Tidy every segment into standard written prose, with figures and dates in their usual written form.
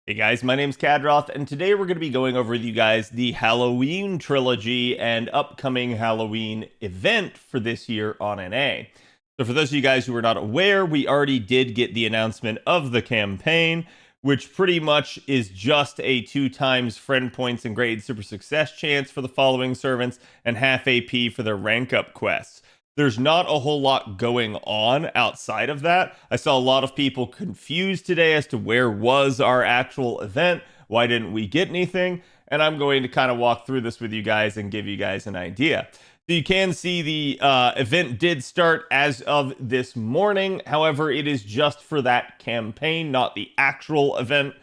Hey guys, my name's Khadroth, and today we're going to be going over with you guys the Halloween Trilogy and upcoming Halloween event for this year on NA. So for those of you guys who are not aware, we already did get the announcement of the campaign, which pretty much is just a 2 times friend points and grade super success chance for the following servants and half AP for their rank up quests. There's not a whole lot going on outside of that. I saw a lot of people confused today as to where was our actual event, why didn't we get anything, and I'm going to kind of walk through this with you guys and give you guys an idea. So you can see the event did start as of this morning. However, it is just for that campaign, not the actual event.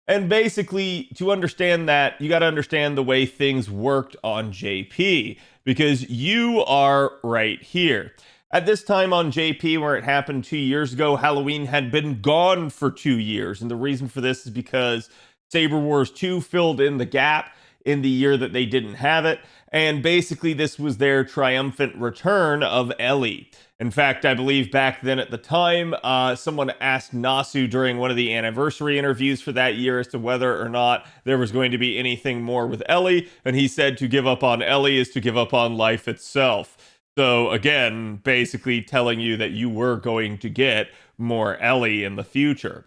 And basically, to understand that, you got to understand the way things worked on JP, because you are right here. At this time on JP, where it happened 2 years ago, Halloween had been gone for 2 years. And the reason for this is because Saber Wars 2 filled in the gap in the year that they didn't have it. And basically, this was their triumphant return of Ellie. In fact, I believe back then at the time, someone asked Nasu during one of the anniversary interviews for that year as to whether or not there was going to be anything more with Ellie, and he said to give up on Ellie is to give up on life itself. So again, basically telling you that you were going to get more Ellie in the future.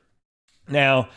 Now,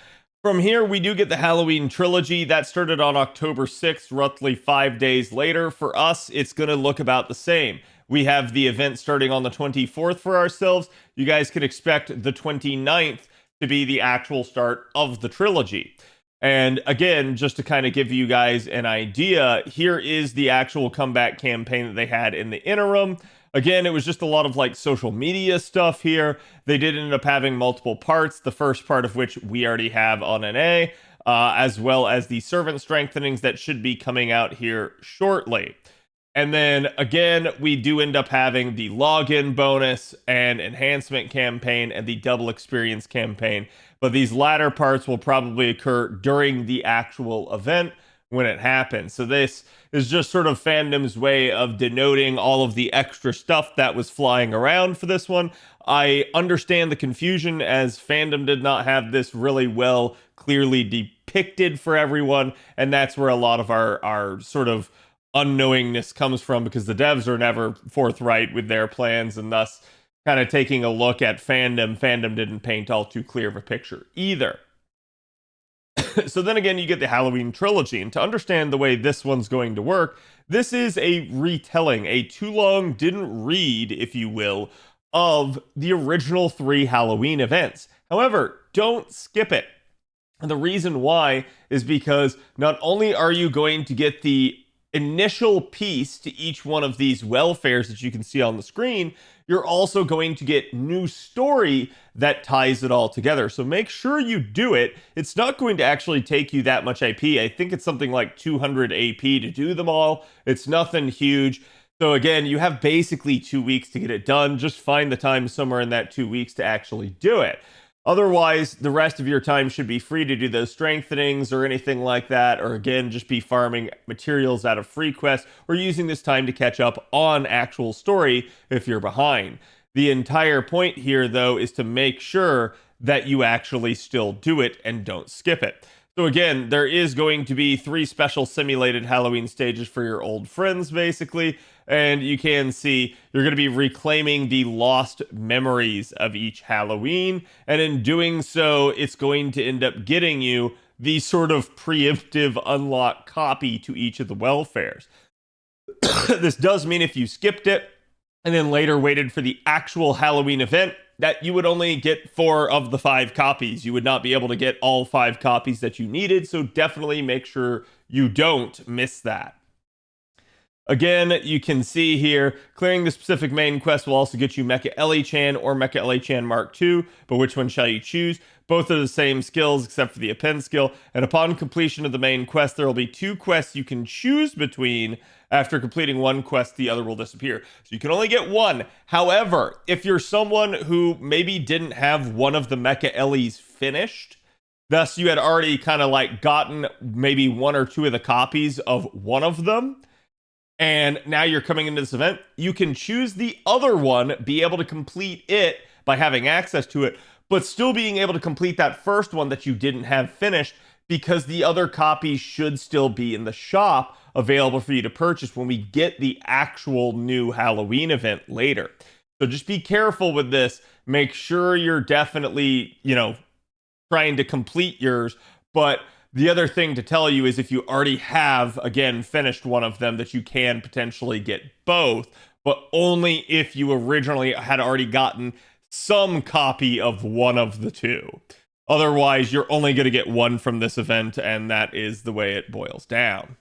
from here, we do get the Halloween Trilogy. That started on October 6th, roughly 5 days later. For us, it's going to look about the same. We have the event starting on the 24th for ourselves. You guys can expect the 29th to be the actual start of the trilogy. And again, just to kind of give you guys an idea, here is the actual comeback campaign that they had in the interim. Again, it was just a lot of like social media stuff here. They did end up having multiple parts, the first part of which we already have on NA, as well as the servant strengthenings that should be coming out here shortly. And then again, we do end up having the login bonus and enhancement campaign and the double experience campaign. But these latter parts will probably occur during the actual event when it happens. So this is just sort of fandom's way of denoting all of the extra stuff that was flying around for this one. I understand the confusion as fandom did not have this really well clearly depicted for everyone. And that's where a lot of our sort of unknowingness comes from, because the devs are never forthright with their plans, and thus kind of taking a look at fandom didn't paint all too clear of a picture either. So then again, you get the Halloween Trilogy, and to understand the way this one's going to work, this is a retelling, a too long didn't read, if you will, of the original 3 Halloween events. However, don't skip it. And the reason why is because not only are you going to get the initial piece to each one of these welfares that you can see on the screen, you're also going to get new story that ties it all together. So make sure you do it. It's not going to actually take you that much IP. I think it's something like 200 AP to do them all. It's nothing huge. So again, you have basically 2 weeks to get it done. Just find the time somewhere in that 2 weeks to actually do it. Otherwise, the rest of your time should be free to do those strengthenings or anything like that, or again, just be farming materials out of free quests, or using this time to catch up on actual story if you're behind. The entire point here, though, is to make sure that you actually still do it and don't skip it. So again, there is going to be 3 special simulated Halloween stages for your old friends, basically. And you can see you're going to be reclaiming the lost memories of each Halloween. And in doing so, it's going to end up getting you the sort of preemptive unlock copy to each of the welfares. This does mean if you skipped it and then later waited for the actual Halloween event, that you would only get 4 of the 5 copies. You would not be able to get all 5 copies that you needed, so definitely make sure you don't miss that. Again, you can see here, clearing the specific main quest will also get you Mecha Ellie-chan or Mecha Ellie-chan Mark II, but which one shall you choose? Both are the same skills except for the append skill, and upon completion of the main quest, there will be 2 quests you can choose between. After completing one quest, the other will disappear. So you can only get one. However, if you're someone who maybe didn't have one of the Mecha Ellies finished, thus you had already kind of like gotten maybe 1 or 2 of the copies of one of them, and now you're coming into this event, you can choose the other one, be able to complete it by having access to it, but still being able to complete that first one that you didn't have finished, because the other copies should still be in the shop available for you to purchase when we get the actual new Halloween event later. So just be careful with this. Make sure you're definitely, trying to complete yours. But the other thing to tell you is if you already have, again, finished one of them, that you can potentially get both, but only if you originally had already gotten some copy of one of the two. Otherwise, you're only going to get one from this event, and that is the way it boils down.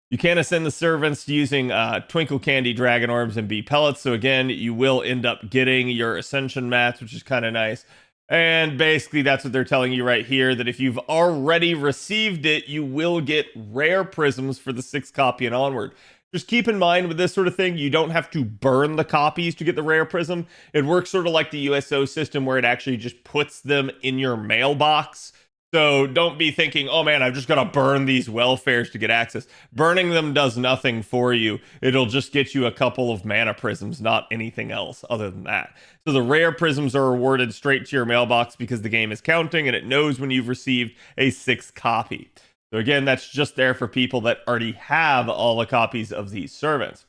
You can ascend the servants using Twinkle Candy Dragon Orbs and Bee Pellets. So again, you will end up getting your Ascension Mats, which is kind of nice. And basically, that's what they're telling you right here, that if you've already received it, you will get rare prisms for the 6th copy and onward. Just keep in mind with this sort of thing, you don't have to burn the copies to get the rare prism. It works sort of like the USO system where it actually just puts them in your mailbox. So don't be thinking, oh man, I've just got to burn these welfares to get access. Burning them does nothing for you. It'll just get you a couple of mana prisms, not anything else other than that. So the rare prisms are awarded straight to your mailbox because the game is counting and it knows when you've received a 6th copy. So again, that's just there for people that already have all the copies of these servants.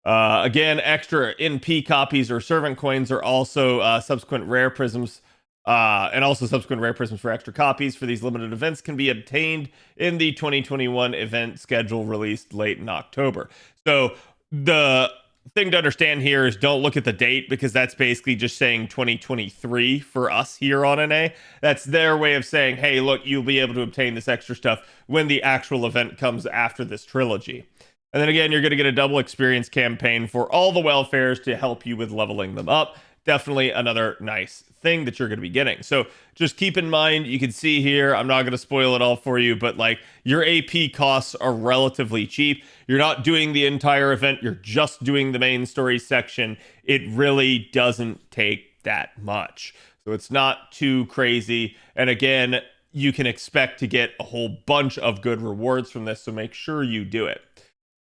Again, extra NP copies or servant coins are also subsequent rare prisms. And also subsequent rare prisms for extra copies for these limited events can be obtained in the 2021 event schedule released late in October. So the thing to understand here is don't look at the date, because that's basically just saying 2023 for us here on NA. That's their way of saying, hey, look, you'll be able to obtain this extra stuff when the actual event comes after this trilogy. And then again, you're going to get a double experience campaign for all the welfares to help you with leveling them up. Definitely another nice thing that you're going to be getting. So just keep in mind, you can see here, I'm not going to spoil it all for you, but like your AP costs are relatively cheap. You're not doing the entire event. You're just doing the main story section. It really doesn't take that much. So it's not too crazy. And again, you can expect to get a whole bunch of good rewards from this. So make sure you do it.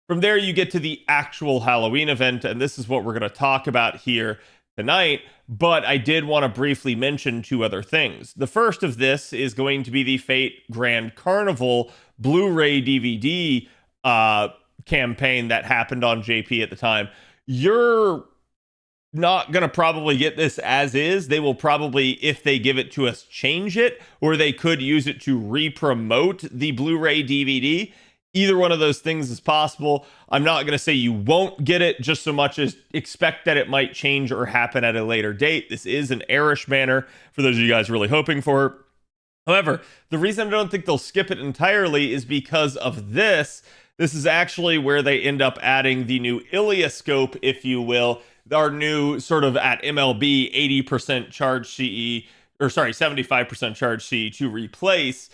From there, you get to the actual Halloween event. And this is what we're going to talk about here tonight, but I did want to briefly mention 2 other things. The first of this is going to be the Fate Grand Carnival Blu-ray DVD campaign that happened on JP at the time. You're not going to probably get this as is. They will probably, if they give it to us, change it, or they could use it to re-promote the Blu-ray DVD. Either one of those things is possible. I'm not going to say you won't get it, just so much as expect that it might change or happen at a later date. This is an airish banner for those of you guys really hoping for it. However, the reason I don't think they'll skip it entirely is because of this. This is actually where they end up adding the new Ilioscope, if you will, our new sort of at MLB 80% charge CE, or sorry, 75% charge CE to replace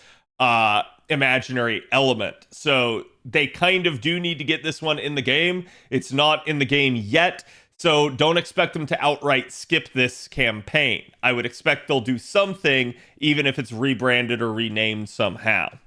imaginary element. So they kind of do need to get this one in the game. It's not in the game yet, so don't expect them to outright skip this campaign. I would expect they'll do something, even if it's rebranded or renamed somehow.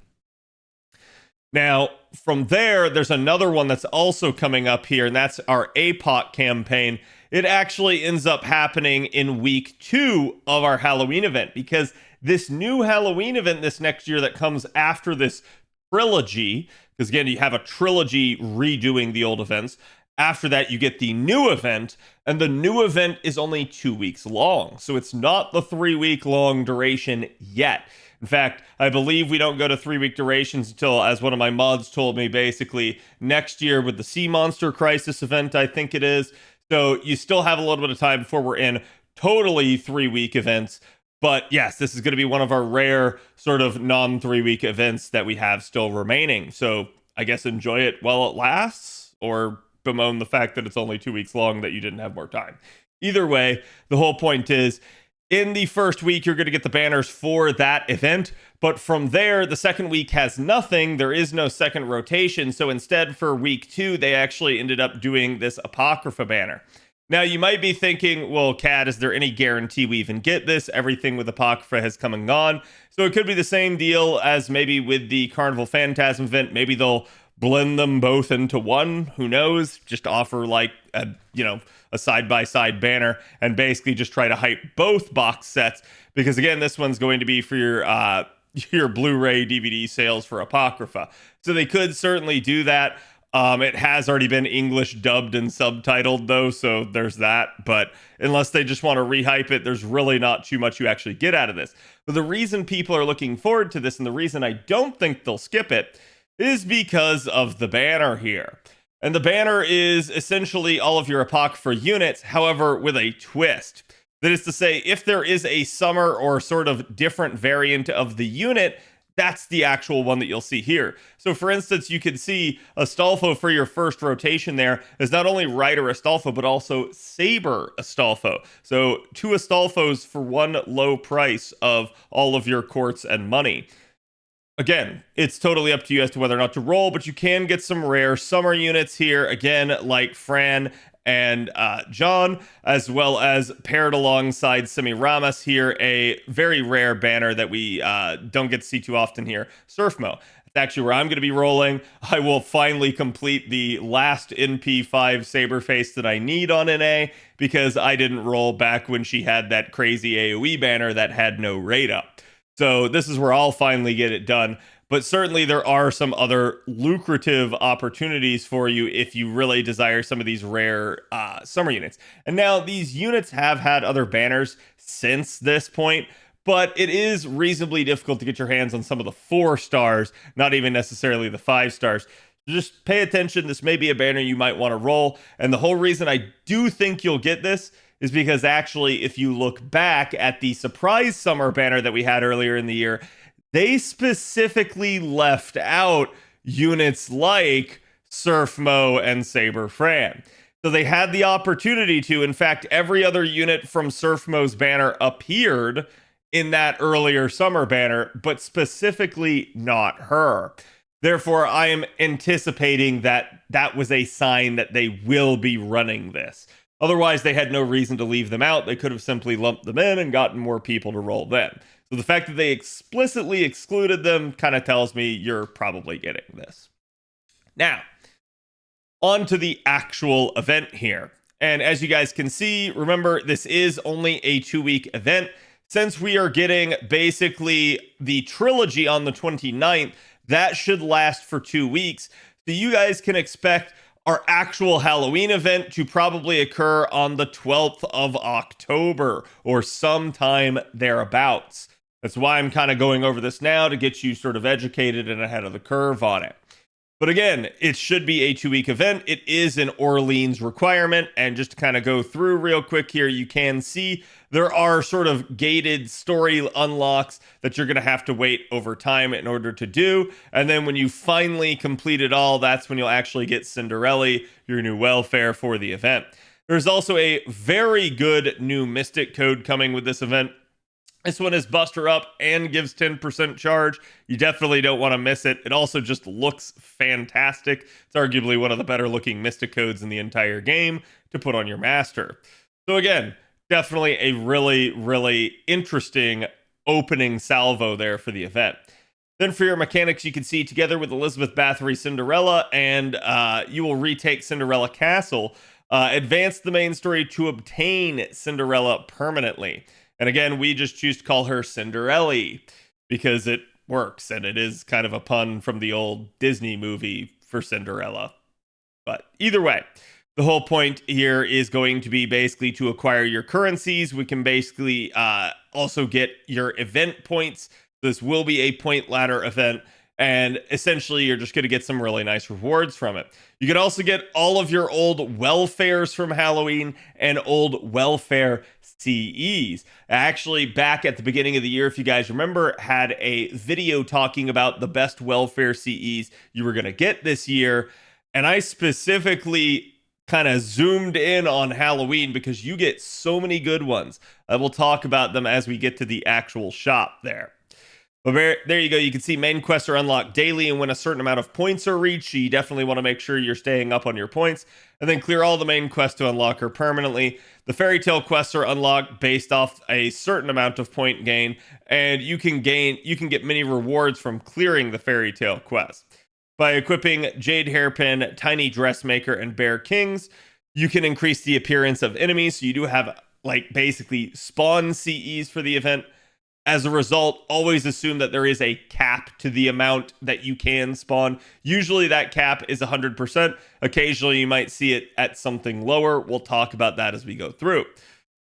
Now, from there, there's another one that's also coming up here, and that's our APOC campaign. It actually ends up happening in week 2 of our Halloween event, because this new Halloween event this next year that comes after this trilogy, because again, you have a trilogy redoing the old events. After that, you get the new event, and the new event is only 2 weeks long. So it's not the 3-week long duration yet. In fact, I believe we don't go to 3-week durations until, as one of my mods told me, basically next year with the Sea Monster Crisis event, I think it is. So you still have a little bit of time before we're in totally 3-week events. But yes, this is going to be one of our rare sort of non-3-week events that we have still remaining. So I guess enjoy it while it lasts, or bemoan the fact that it's only 2 weeks long that you didn't have more time. Either way, the whole point is, in the first week, you're going to get the banners for that event. But from there, the second week has nothing. There is no second rotation. So instead, for week 2, they actually ended up doing this Apocrypha banner. Now, you might be thinking, well, Kat, is there any guarantee we even get this? Everything with Apocrypha has come and gone. So it could be the same deal as maybe with the Carnival Phantasm event. Maybe they'll blend them both into one. Who knows? Just offer like a side-by-side banner and basically just try to hype both box sets, because again, this one's going to be for your Blu-ray DVD sales for Apocrypha. So they could certainly do that. It has already been English dubbed and subtitled though, so there's that. But unless they just want to rehype it, there's really not too much you actually get out of this. But the reason people are looking forward to this, and the reason I don't think they'll skip it, is because of the banner here. And the banner is essentially all of your Apocrypha units, however, with a twist. That is to say, if there is a summer or sort of different variant of the unit, that's the actual one that you'll see here. So for instance, you can see Astolfo for your first rotation there is not only Rider Astolfo, but also Saber Astolfo. So 2 Astolfos for one low price of all of your courts and money. Again, it's totally up to you as to whether or not to roll, but you can get some rare summer units here, again, like Fran and John, as well as paired alongside Semiramis here, a very rare banner that we don't get to see too often here, Surfmo. It's actually where I'm going to be rolling. I will finally complete the last NP5 Saberface that I need on NA, because I didn't roll back when she had that crazy AoE banner that had no rate up. So this is where I'll finally get it done. But certainly there are some other lucrative opportunities for you if you really desire some of these rare summer units. And now these units have had other banners since this point, but it is reasonably difficult to get your hands on some of the 4 stars, not even necessarily the 5 stars. Just pay attention. This may be a banner you might want to roll. And the whole reason I do think you'll get this is because actually, if you look back at the surprise summer banner that we had earlier in the year, they specifically left out units like Surfmo and Saber Fran. So they had the opportunity to. In fact, every other unit from Surfmo's banner appeared in that earlier summer banner, but specifically not her. Therefore, I am anticipating that that was a sign that they will be running this. Otherwise, they had no reason to leave them out. They could have simply lumped them in and gotten more people to roll them. So the fact that they explicitly excluded them kind of tells me you're probably getting this. Now, on to the actual event here. And as you guys can see, remember, this is only a 2-week event. Since we are getting basically the trilogy on the 29th, that should last for 2 weeks. So you guys can expect our actual Halloween event to probably occur on the 12th of October or sometime thereabouts. That's why I'm kind of going over this now, to get you sort of educated and ahead of the curve on it. But again, it should be a 2-week event. It is an Orleans requirement. And just to kind of go through real quick here, you can see there are sort of gated story unlocks that you're going to have to wait over time in order to do. And then when you finally complete it all, that's when you'll actually get Cinderella, your new welfare for the event. There's also a very good new Mystic code coming with this event. This one is Buster Up and gives 10% charge. You definitely don't want to miss it. It also just looks fantastic. It's arguably one of the better looking Mystic codes in the entire game to put on your master. So again, definitely a really, really interesting opening salvo there for the event. Then for your mechanics, you can see together with Elizabeth Bathory Cinderella, and you will retake Cinderella Castle, advance the main story to obtain Cinderella permanently. And again, we just choose to call her Cinderella because it works, and it is kind of a pun from the old Disney movie for Cinderella. But either way, the whole point here is going to be basically to acquire your currencies. We can basically also get your event points. This will be a point ladder event, and essentially you're just going to get some really nice rewards from it. You can also get all of your old welfares from Halloween and old welfare CEs. Actually, back at the beginning of the year, if you guys remember, had a video talking about the best welfare CEs you were going to get this year. And I specifically kind of zoomed in on Halloween because you get so many good ones. I will talk about them as we get to the actual shop there. But there you go. You can see main quests are unlocked daily, and when a certain amount of points are reached, you definitely want to make sure you're staying up on your points, and then clear all the main quests to unlock her permanently. The fairy tale quests are unlocked based off a certain amount of point gain, and you can get many rewards from clearing the fairy tale quest. By equipping Jade Hairpin, Tiny Dressmaker, and Bear Kings, you can increase the appearance of enemies. So you do have like basically spawn CEs for the event. As a result, always assume that there is a cap to the amount that you can spawn. Usually that cap is 100%. Occasionally you might see it at something lower. We'll talk about that as we go through.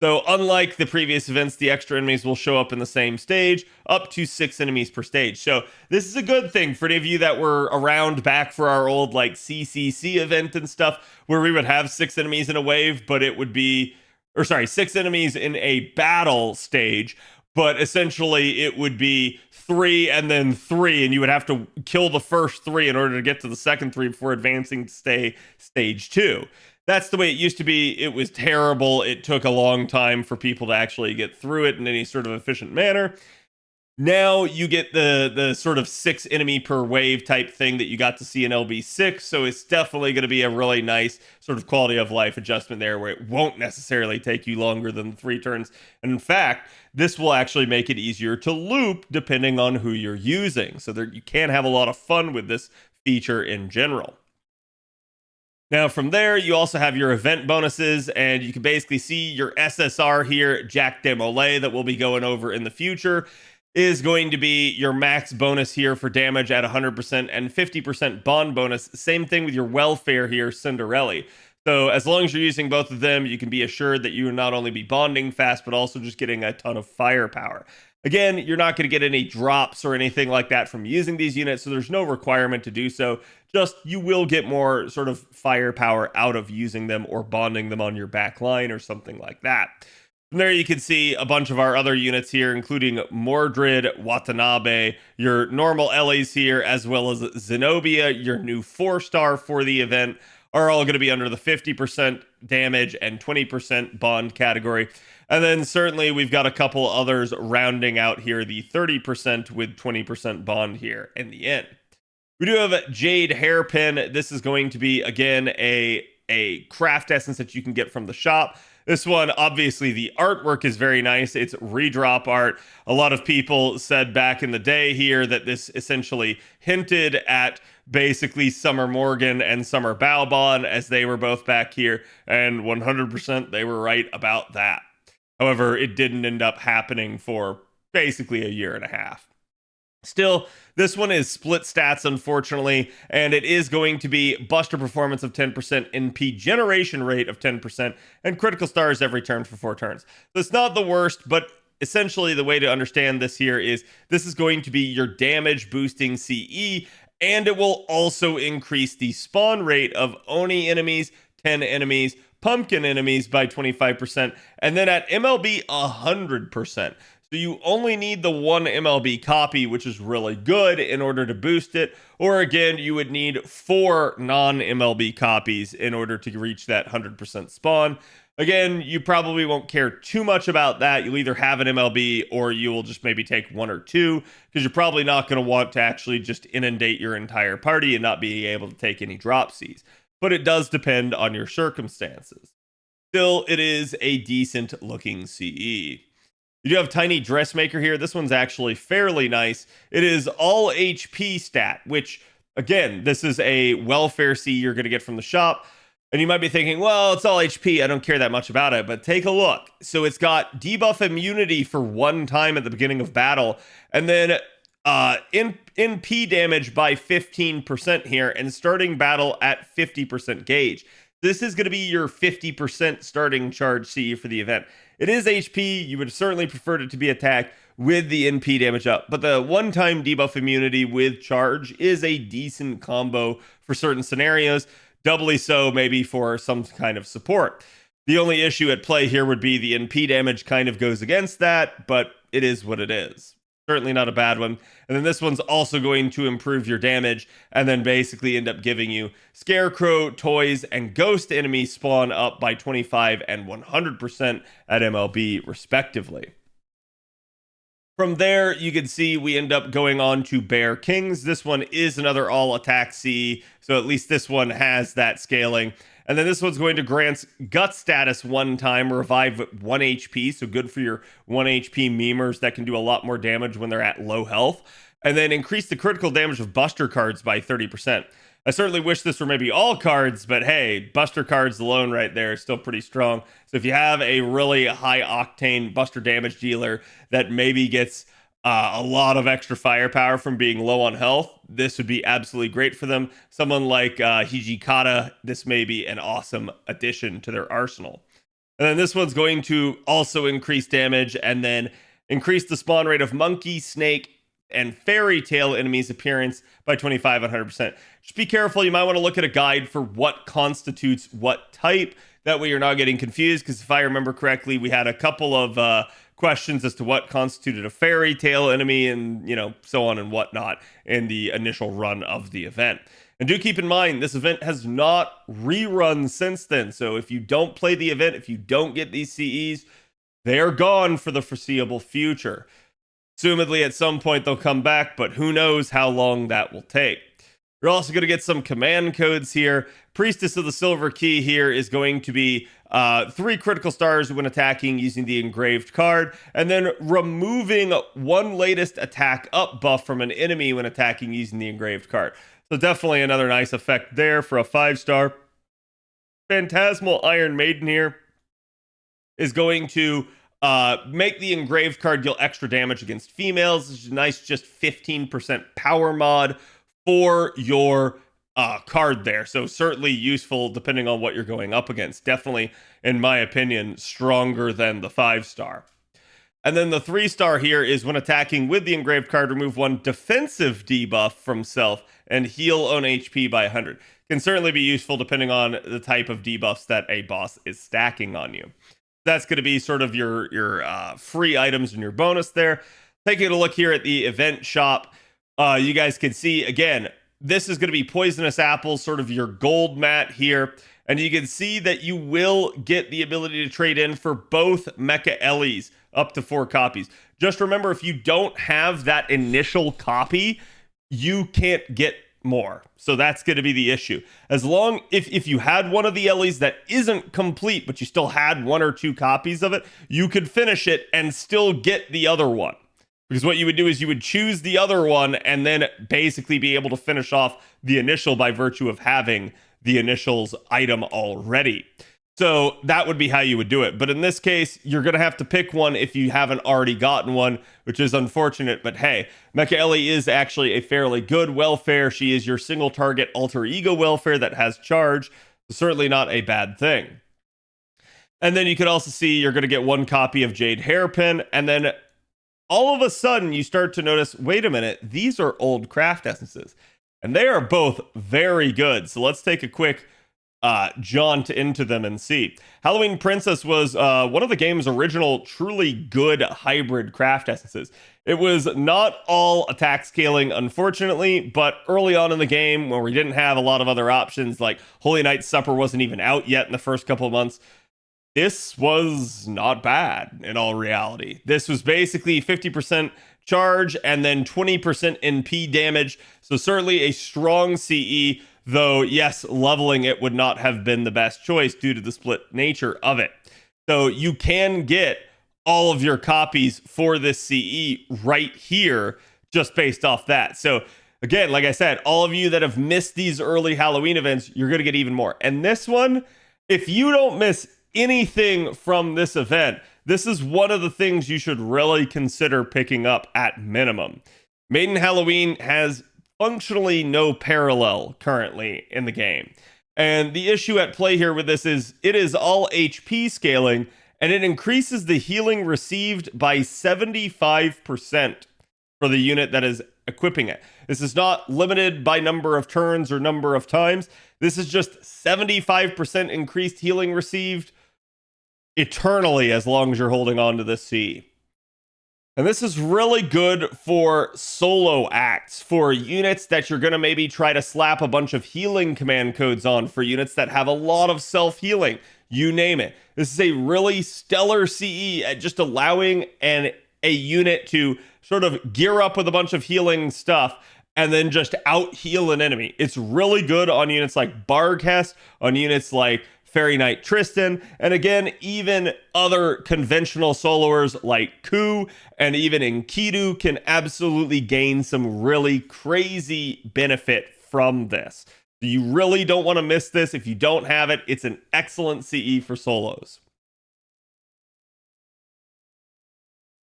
So unlike the previous events, the extra enemies will show up in the same stage, up to 6 enemies per stage. So this is a good thing for any of you that were around back for our old like CCC event and stuff, where we would have 6 enemies in a wave, but it would be, or sorry, 6 enemies in a battle stage, but essentially it would be 3 and then 3, and you would have to kill the first 3 in order to get to the second 3 before advancing to stage 2. That's the way it used to be. It was terrible. It took a long time for people to actually get through it in any sort of efficient manner. Now you get the sort of 6 enemy per wave type thing that you got to see in LB6, so it's definitely going to be a really nice sort of quality of life adjustment there, where it won't necessarily take you longer than 3 turns. And in fact, this will actually make it easier to loop depending on who you're using, so that you can have a lot of fun with this feature in general. Now from there, you also have your event bonuses, and you can basically see your SSR here, Jack Demolay, that we'll be going over in the future, is going to be your max bonus here for damage at 100% and 50% bond bonus. Same thing with your welfare here, Cinderella. So as long as you're using both of them, you can be assured that you will not only be bonding fast, but also just getting a ton of firepower. Again, you're not going to get any drops or anything like that from using these units, so there's no requirement to do so. Just you will get more sort of firepower out of using them or bonding them on your back line or something like that. From there, you can see a bunch of our other units here, including Mordred, Watanabe, your normal Ellies here, as well as Zenobia, your new 4-star for the event, are all going to be under the 50% damage and 20% bond category. And then certainly we've got a couple others rounding out here the 30% with 20% bond here in the end. We do have Jade Hairpin. This is going to be, again, a craft essence that you can get from the shop. This one, obviously, the artwork is very nice. It's redrop art. A lot of people said back in the day here that this essentially hinted at basically Summer Morgan and Summer Balbon, as they were both back here, and 100% they were right about that. However, it didn't end up happening for basically a year and a half. Still, this one is split stats, unfortunately, and it is going to be Buster Performance of 10%, NP Generation Rate of 10%, and Critical Stars every turn for 4 turns. So it's not the worst, but essentially the way to understand this here is this is going to be your damage boosting CE, and it will also increase the spawn rate of Oni enemies, 10 enemies, Pumpkin enemies by 25%, and then at MLB 100%. So you only need the 1 MLB copy, which is really good, in order to boost it. Or again, you would need 4 non-MLB copies in order to reach that 100% spawn. Again, you probably won't care too much about that. You'll either have an MLB or you will just maybe take 1 or 2, because you're probably not going to want to actually just inundate your entire party and not be able to take any drop Cs. But it does depend on your circumstances. Still, it is a decent looking CE. You do have Tiny Dressmaker here. This one's actually fairly nice. It is all HP stat, which, again, this is a welfare C you're going to get from the shop. And you might be thinking, well, it's all HP. I don't care that much about it. But take a look. So it's got debuff immunity for 1 time at the beginning of battle. And then NP damage by 15% here. And starting battle at 50% gauge. This is going to be your 50% starting charge CE for the event. It is HP. You would certainly prefer it to be attack with the NP damage up. But the 1-time debuff immunity with charge is a decent combo for certain scenarios. Doubly so maybe for some kind of support. The only issue at play here would be the NP damage kind of goes against that, but it is what it is. Certainly not a bad one. And then this one's also going to improve your damage and then basically end up giving you Scarecrow, Toys, and Ghost enemies spawn up by 25 and 100% at MLB respectively. From there, you can see we end up going on to Bear Kings. This one is another all attack C, so at least this one has that scaling. And then this one's going to grant gut status 1 time, revive 1 HP, so good for your 1 HP memers that can do a lot more damage when they're at low health. and then increase the critical damage of Buster cards by 30%. I certainly wish this were maybe all cards, but hey, Buster cards alone right there is still pretty strong. So if you have a really high octane Buster damage dealer that maybe gets a lot of extra firepower from being low on health, this would be absolutely great for them. Someone like Hijikata, this may be an awesome addition to their arsenal. And then this one's going to also increase damage and then increase the spawn rate of monkey, snake, and fairy tale enemies' appearance by 25 and 100%. Just be careful. You might want to look at a guide for what constitutes what type. That way you're not getting confused, because if I remember correctly, we had a couple of questions as to what constituted a fairy tale enemy and, so on and whatnot in the initial run of the event. And do keep in mind, this event has not rerun since then. So if you don't play the event, if you don't get these CEs, they are gone for the foreseeable future. Assumedly, at some point they'll come back, but who knows how long that will take. You're also going to get some command codes here. Priestess of the Silver Key here is going to be 3 critical stars when attacking using the engraved card, and then removing 1 latest attack up buff from an enemy when attacking using the engraved card. So definitely another nice effect there for a 5-star. Phantasmal Iron Maiden here is going to make the engraved card deal extra damage against females. It's a nice, just 15% power mod for your card there. So certainly useful depending on what you're going up against. Definitely, in my opinion, stronger than the 5-star. And then the 3-star here is when attacking with the engraved card, remove 1 defensive debuff from self and heal own HP by 100. Can certainly be useful depending on the type of debuffs that a boss is stacking on you. That's going to be sort of your free items and your bonus there. Taking a look here at the event shop, you guys can see, again, this is going to be Poisonous Apples, sort of your gold mat here. And you can see that you will get the ability to trade in for both Mecha Ellies, up to 4 copies. Just remember, if you don't have that initial copy, you can't get more. So that's going to be the issue. As long if you had one of the Ellies that isn't complete, but you still had 1 or 2 copies of it, you could finish it and still get the other one. Because what you would do is you would choose the other one and then basically be able to finish off the initial by virtue of having the initials item already. So that would be how you would do it. But in this case, you're going to have to pick one if you haven't already gotten one, which is unfortunate. But hey, Mecha Ellie is actually a fairly good welfare. She is your single target alter ego welfare that has charge. Certainly not a bad thing. And then you could also see you're going to get 1 copy of Jade Hairpin. And then all of a sudden you start to notice, wait a minute, these are old craft essences. And they are both very good. So let's take a quick jaunt into them and see. Halloween Princess was one of the game's original truly good hybrid craft essences. It was not all attack scaling, unfortunately, but early on in the game, where we didn't have a lot of other options, like Holy Night Supper wasn't even out yet in the first couple of months, this was not bad in all reality. This was basically 50% charge and then 20% NP damage, so certainly a strong CE. Though, yes, leveling it would not have been the best choice due to the split nature of it. So you can get all of your copies for this CE right here, just based off that. So again, like I said, all of you that have missed these early Halloween events, you're going to get even more. And this one, if you don't miss anything from this event, this is one of the things you should really consider picking up at minimum. Maiden Halloween has functionally no parallel currently in the game. And the issue at play here with this is it is all HP scaling, and it increases the healing received by 75% for the unit that is equipping it. This is not limited by number of turns or number of times. This is just 75% increased healing received eternally as long as you're holding on to this C. And this is really good for solo acts, for units that you're going to maybe try to slap a bunch of healing command codes on, for units that have a lot of self-healing, you name it. This is a really stellar CE at just allowing a unit to sort of gear up with a bunch of healing stuff and then just out-heal an enemy. It's really good on units like Barghest, on units like Fairy Knight Tristan, and again, even other conventional soloers like Ku and even Enkidu can absolutely gain some really crazy benefit from this. You really don't want to miss this. If you don't have it, it's an excellent CE for solos.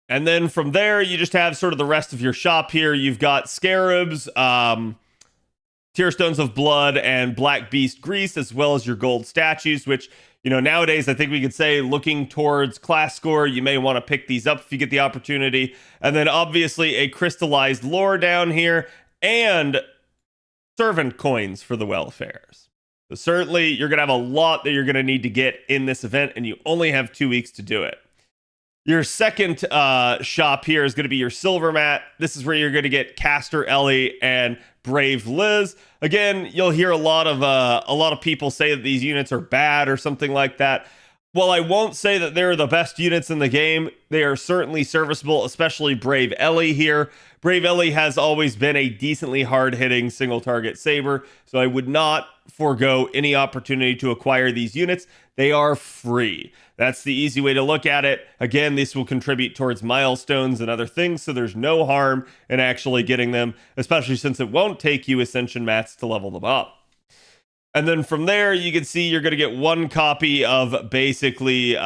And then from there, you just have sort of the rest of your shop here. You've got Scarabs, Tearstones of Blood, and Black Beast Grease, as well as your gold statues, which, you know, nowadays I think we could say, looking towards class score, you may want to pick these up if you get the opportunity. And then obviously a crystallized lore down here, and servant coins for the welfares. So certainly you're going to have a lot that you're going to need to get in this event, and you only have 2 weeks to do it. Your second shop here is going to be your silver mat. This is where you're going to get Caster Ellie and Brave Liz. Again, you'll hear a lot of people say that these units are bad or something like that. While I won't say that they're the best units in the game, they are certainly serviceable, especially Brave Ellie here. Brave Ellie has always been a decently hard-hitting single-target saber, so I would not forego any opportunity to acquire these units. They are free. That's the easy way to look at it. Again, this will contribute towards milestones and other things, so there's no harm in actually getting them, especially since it won't take you Ascension mats to level them up. And then from there, you can see you're going to get 1 copy of basically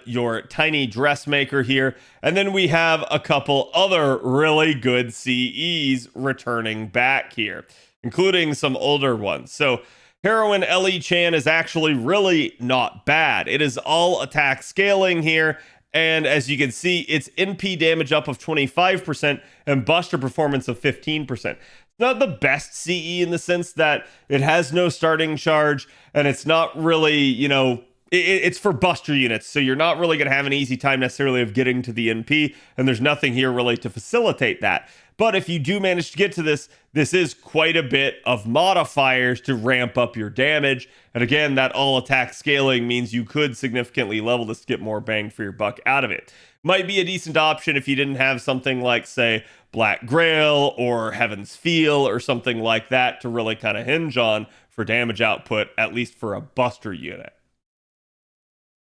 your tiny dressmaker here. And then we have a couple other really good CEs returning back here, including some older ones. So Heroine Ellie Chan is actually really not bad. It is all attack scaling here. And as you can see, it's NP damage up of 25% and Buster performance of 15%. Not the best CE in the sense that it has no starting charge, and it's not really, you know, it's for Buster units, so you're not really going to have an easy time necessarily of getting to the NP, and there's nothing here really to facilitate that. But if you do manage to get to this, this is quite a bit of modifiers to ramp up your damage. And again, that all attack scaling means you could significantly level this to get more bang for your buck out of it. Might be a decent option if you didn't have something like, say, Black Grail or Heaven's Feel or something like that to really kind of hinge on for damage output, at least for a Buster unit.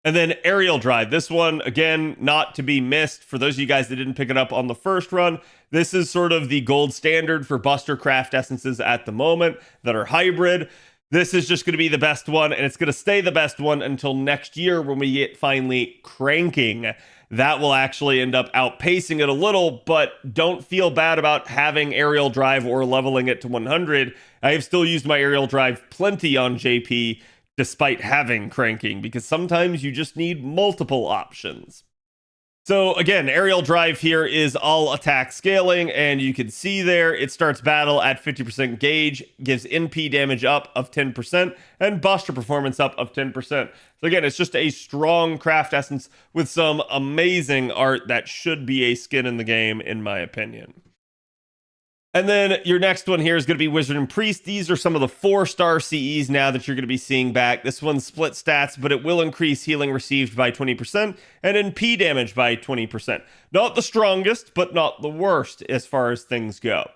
And then Aerial Drive. This one, again, not to be missed. For those of you guys that didn't pick it up on the first run, this is sort of the gold standard for Buster Craft Essences at the moment that are hybrid. This is just going to be the best one, and it's going to stay the best one until next year when we get finally Cranking. That will actually end up outpacing it a little, but don't feel bad about having Aerial Drive or leveling it to 100. I have still used my Aerial Drive plenty on JP, despite having Cranking, because sometimes you just need multiple options. So again, Aerial Drive here is all attack scaling, and you can see there it starts battle at 50% gauge, gives NP damage up of 10%, and Buster performance up of 10%. So again, it's just a strong craft essence with some amazing art that should be a skin in the game, in my opinion. And then your next one here is going to be Wizard and Priest. These are some of the 4-star CEs now that you're going to be seeing back. This one's split stats, but it will increase healing received by 20% and NP damage by 20%. Not the strongest, but not the worst as far as things go.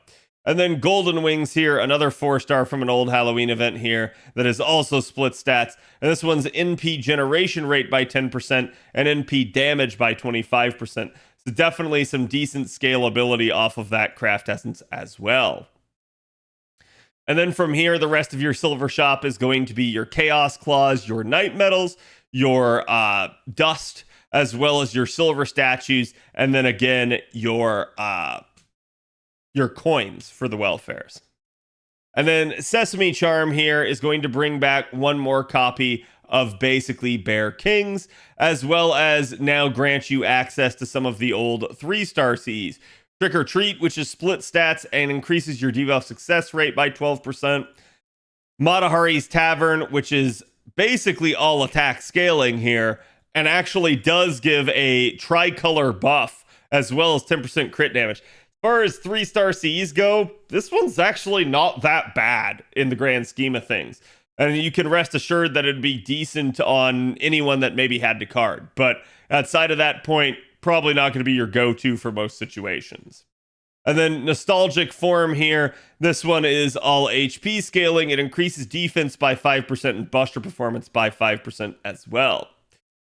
And then Golden Wings here, another 4-star from an old Halloween event here that is also split stats. And this one's NP generation rate by 10% and NP damage by 25%. So definitely some decent scalability off of that craft essence as well. And then from here, the rest of your silver shop is going to be your Chaos Claws, your Night Metals, your Dust, as well as your silver statues, and then again, your coins for the welfares. And then Sesame Charm here is going to bring back one more copy of basically Bear Kings, as well as now grant you access to some of the old 3-star CEs. Trick or Treat, which is split stats and increases your debuff success rate by 12%. Matahari's Tavern, which is basically all attack scaling here, and actually does give a tricolor buff, as well as 10% crit damage. As far as 3-star CEs go, this one's actually not that bad in the grand scheme of things. And you can rest assured that it'd be decent on anyone that maybe had to card. But outside of that point, probably not going to be your go-to for most situations. And then nostalgic form here. This one is all HP scaling. It increases defense by 5% and buster performance by 5% as well.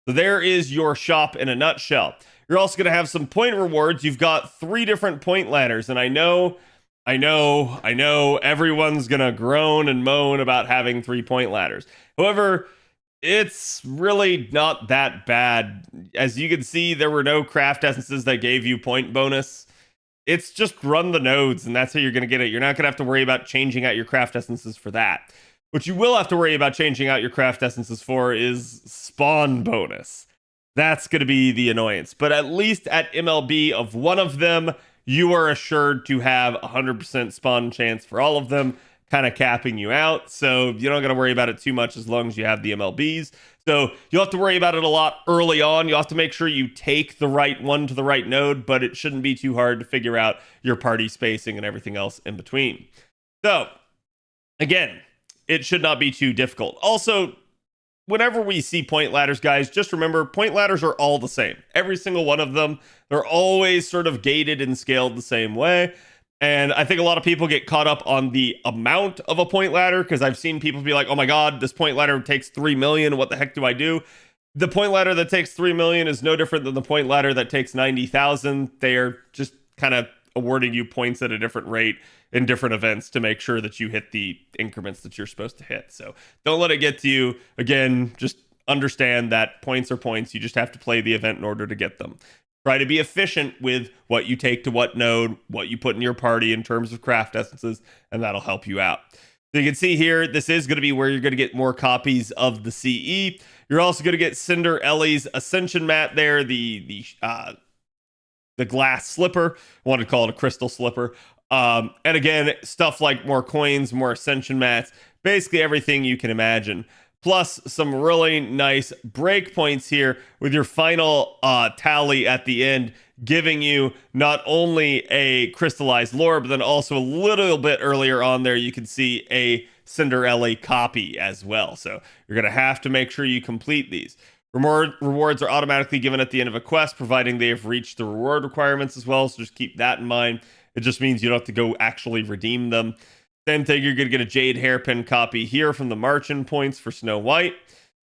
So there is your shop in a nutshell. You're also going to have some point rewards. You've got 3 different point ladders, and I know everyone's going to groan and moan about having 3 point ladders. However, it's really not that bad. As you can see, there were no craft essences that gave you point bonus. It's just run the nodes, and that's how you're going to get it. You're not going to have to worry about changing out your craft essences for that. What you will have to worry about changing out your craft essences for is spawn bonus. That's going to be the annoyance. But at least at MLB of one of them, you are assured to have 100% spawn chance for all of them, kind of capping you out. So you don't got to worry about it too much as long as you have the MLBs. So you'll have to worry about it a lot early on. You'll have to make sure you take the right one to the right node, but it shouldn't be too hard to figure out your party spacing and everything else in between. So again, it should not be too difficult. Also, whenever we see point ladders, guys, just remember point ladders are all the same. Every single one of them, they're always sort of gated and scaled the same way. And I think a lot of people get caught up on the amount of a point ladder, because I've seen people be like, oh my God, this point ladder takes 3 million. What the heck do I do? The point ladder that takes 3 million is no different than the point ladder that takes 90,000. They are just kind of awarding you points at a different rate in different events to make sure that you hit the increments that you're supposed to hit. So don't let it get to you. Again, just understand that points are points. You just have to play the event in order to get them. Try to be efficient with what you take to what node, what you put in your party in terms of craft essences, and that'll help you out. So you can see here, this is going to be where you're going to get more copies of the CE. You're also going to get Cinder Ellie's Ascension Mat there, the glass slipper. I wanted to call it a crystal slipper. And again, stuff like more coins, more Ascension Mats, basically everything you can imagine. Plus some really nice breakpoints here with your final tally at the end, giving you not only a crystallized lore, but then also a little bit earlier on there, you can see a Cinderella copy as well. So you're going to have to make sure you complete these. Rewards are automatically given at the end of a quest, providing they have reached the reward requirements as well. So just keep that in mind. It just means you don't have to go actually redeem them. Same thing, you're going to get a Jade Hairpin copy here from the Marching Points for Snow White.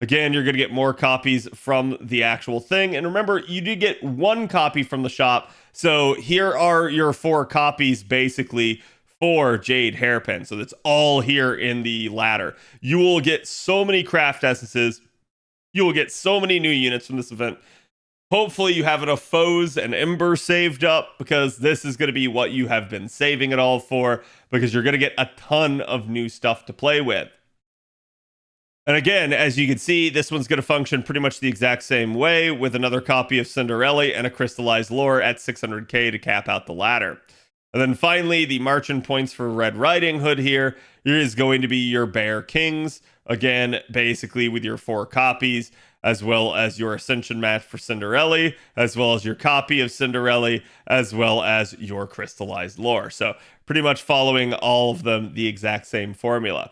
Again, you're going to get more copies from the actual thing. And remember, you do get 1 copy from the shop. So here are your 4 copies, basically, for Jade Hairpin. So that's all here in the ladder. You will get so many craft essences. You will get so many new units from this event. Hopefully you have enough foes and ember saved up, because this is going to be what you have been saving it all for, because you're going to get a ton of new stuff to play with. And again, as you can see, this one's going to function pretty much the exact same way, with another copy of Cinderella and a crystallized lore at 600k to cap out the ladder. And then finally, the Marching Points for Red Riding Hood here is going to be your Bear Kings. Again, basically with your 4 copies, as well as your Ascension Mat for Cinderella, as well as your copy of Cinderella, as well as your crystallized lore. So pretty much following all of them the exact same formula.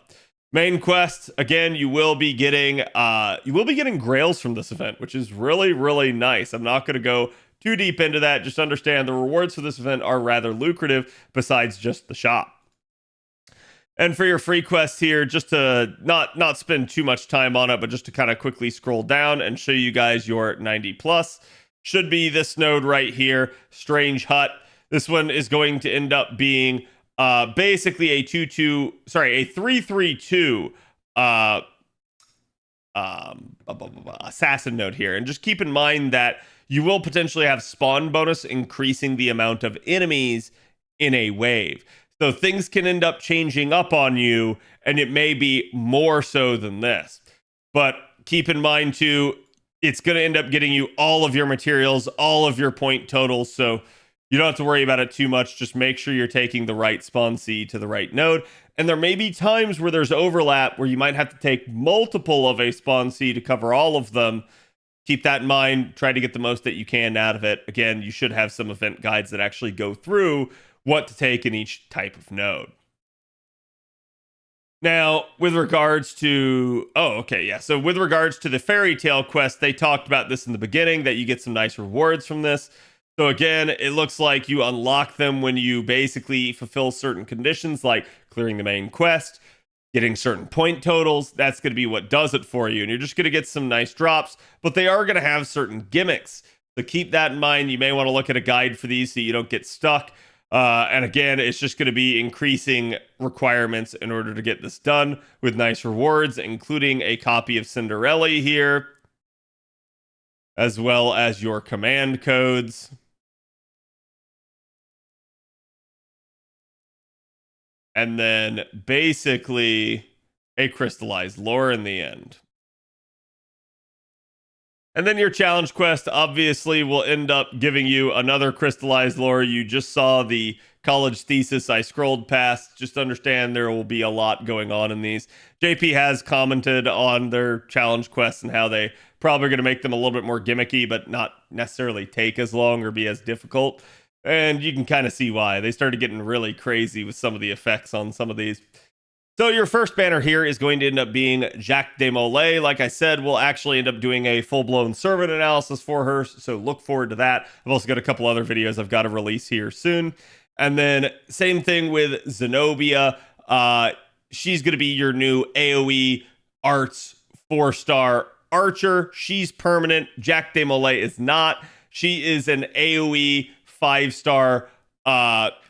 Main quest, again, you will be getting grails from this event, which is really, really nice. I'm not going to go too deep into that. Just understand the rewards for this event are rather lucrative besides just the shop. And for your free quests here, just to not spend too much time on it, but just to kind of quickly scroll down and show you guys your 90 plus, should be this node right here, Strange Hut. This one is going to end up being basically a 332 assassin node here. And just keep in mind that you will potentially have spawn bonus increasing the amount of enemies in a wave. So things can end up changing up on you, and it may be more so than this. But keep in mind, too, it's going to end up getting you all of your materials, all of your point totals, so you don't have to worry about it too much. Just make sure you're taking the right spawn seed to the right node. And there may be times where there's overlap where you might have to take multiple of a spawn seed to cover all of them. Keep that in mind. Try to get the most that you can out of it. Again, you should have some event guides that actually go through what to take in each type of node. Now, with regards to... So with regards to the fairy tale quest, they talked about this in the beginning, that you get some nice rewards from this. So again, it looks like you unlock them when you basically fulfill certain conditions like clearing the main quest, getting certain point totals. That's going to be what does it for you. And you're just going to get some nice drops, but they are going to have certain gimmicks. So keep that in mind. You may want to look at a guide for these so you don't get stuck. And again, it's just going to be increasing requirements in order to get this done with nice rewards, including a copy of Cinderella here, as well as your command codes. And then basically a crystallized lore in the end. And then your challenge quest obviously will end up giving you another crystallized lore. You just saw the college thesis I scrolled past. Just understand there will be a lot going on in these. JP has commented on their challenge quests and how they probably going to make them a little bit more gimmicky, but not necessarily take as long or be as difficult. And you can kind of see why. They started getting really crazy with some of the effects on some of these. So your first banner here is going to end up being Jacques de Molay. Like I said, we'll actually end up doing a full-blown servant analysis for her, so look forward to that. I've also got a couple other videos I've got to release here soon. And then same thing with Zenobia. She's going to be your new AoE Arts 4-star archer. She's permanent. Jacques de Molay is not. She is an AoE 5-star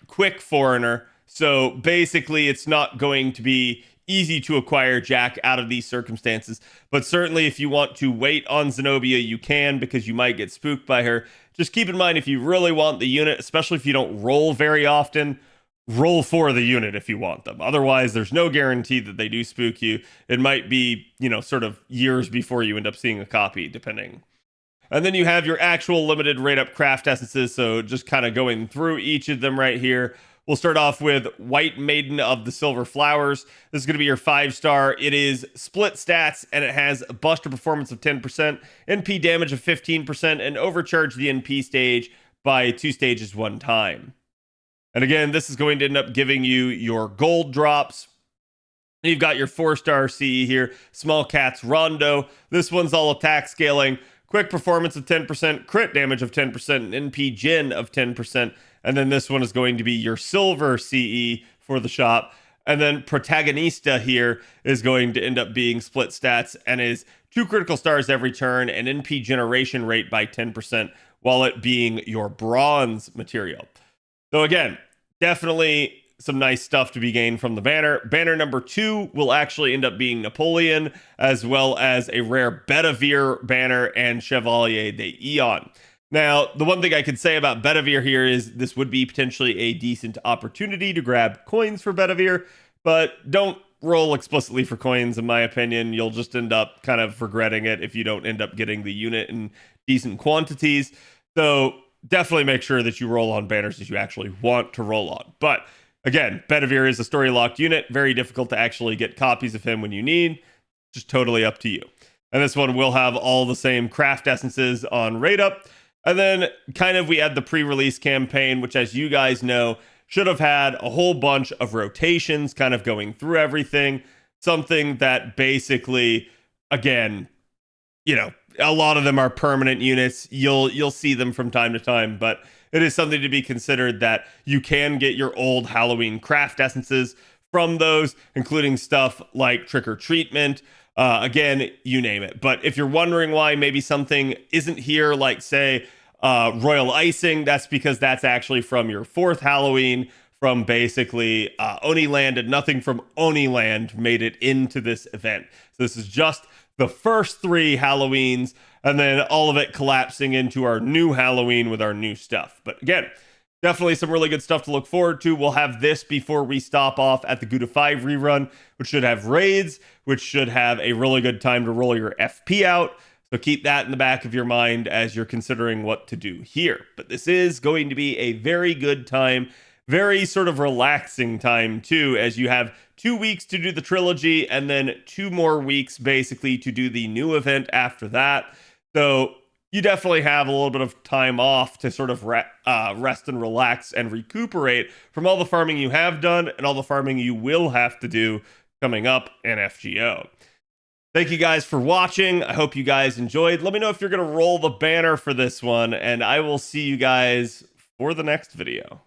quick foreigner. So basically, it's not going to be easy to acquire Jack out of these circumstances. But certainly, if you want to wait on Zenobia, you can, because you might get spooked by her. Just keep in mind, if you really want the unit, especially if you don't roll very often, roll for the unit if you want them. Otherwise, there's no guarantee that they do spook you. It might be, sort of years before you end up seeing a copy, depending. And then you have your actual limited rate up craft essences. So just kind of going through each of them right here. We'll start off with White Maiden of the Silver Flowers. This is going to be your 5-star. It is split stats, and it has a buster performance of 10%, NP damage of 15%, and overcharge the NP stage by 2 stages 1 time. And again, this is going to end up giving you your gold drops. You've got your 4-star CE here, Small Cats Rondo. This one's all attack scaling. Quick performance of 10%, crit damage of 10%, and NP gen of 10%. And then this one is going to be your silver CE for the shop. And then Protagonista here is going to end up being split stats and is 2 critical stars every turn and NP generation rate by 10%, while it being your bronze material. So again, definitely some nice stuff to be gained from the banner. Banner number 2 will actually end up being Napoleon, as well as a rare Bedivere banner and Chevalier de Eon. Now, the one thing I could say about Bedivere here is this would be potentially a decent opportunity to grab coins for Bedivere, but don't roll explicitly for coins, in my opinion. You'll just end up kind of regretting it if you don't end up getting the unit in decent quantities. So definitely make sure that you roll on banners that you actually want to roll on. But again, Bedivere is a story-locked unit. Very difficult to actually get copies of him when you need. Just totally up to you. And this one will have all the same craft essences on rate up. And then kind of we had the pre-release campaign, which, as you guys know, should have had a whole bunch of rotations kind of going through everything. Something that basically, again, a lot of them are permanent units. You'll see them from time to time, but it is something to be considered that you can get your old Halloween craft essences from those, including stuff like Trick or Treatment. Again, you name it. But if you're wondering why maybe something isn't here, like, say, Royal Icing, that's because that's actually from your 4th Halloween, from basically Oniland, and nothing from Oniland made it into this event. So this is just the first 3 Halloweens, and then all of it collapsing into our new Halloween with our new stuff. But again, definitely some really good stuff to look forward to. We'll have this before we stop off at the Gouda 5 rerun, which should have raids, which should have a really good time to roll your FP out. So keep that in the back of your mind as you're considering what to do here. But this is going to be a very good time, very sort of relaxing time too, as you have 2 weeks to do the trilogy and then 2 more weeks basically to do the new event after that. So you definitely have a little bit of time off to sort of rest and relax and recuperate from all the farming you have done and all the farming you will have to do coming up in FGO. Thank you guys for watching. I hope you guys enjoyed. Let me know if you're going to roll the banner for this one, and I will see you guys for the next video.